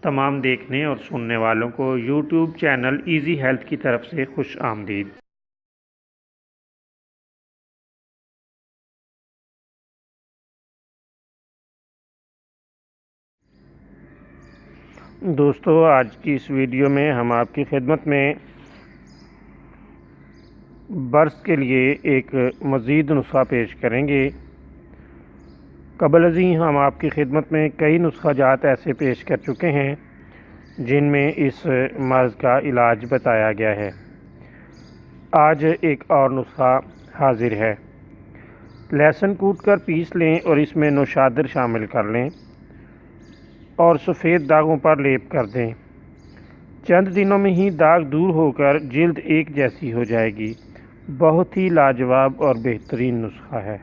تمام دیکھنے اور سننے والوں کو یوٹیوب چینل ایزی ہیلتھ کی طرف سے خوش آمدید۔ دوستو، آج کی اس ویڈیو میں ہم آپ کی خدمت میں برس کے لیے ایک مزید نسخہ پیش کریں گے۔ قبل ازیں ہم آپ کی خدمت میں کئی نسخہ جات ایسے پیش کر چکے ہیں جن میں اس مرض کا علاج بتایا گیا ہے۔ آج ایک اور نسخہ حاضر ہے۔ لہسن کوٹ کر پیس لیں اور اس میں نوشادر شامل کر لیں اور سفید داغوں پر لیپ کر دیں۔ چند دنوں میں ہی داغ دور ہو کر جلد ایک جیسی ہو جائے گی۔ بہت ہی لاجواب اور بہترین نسخہ ہے۔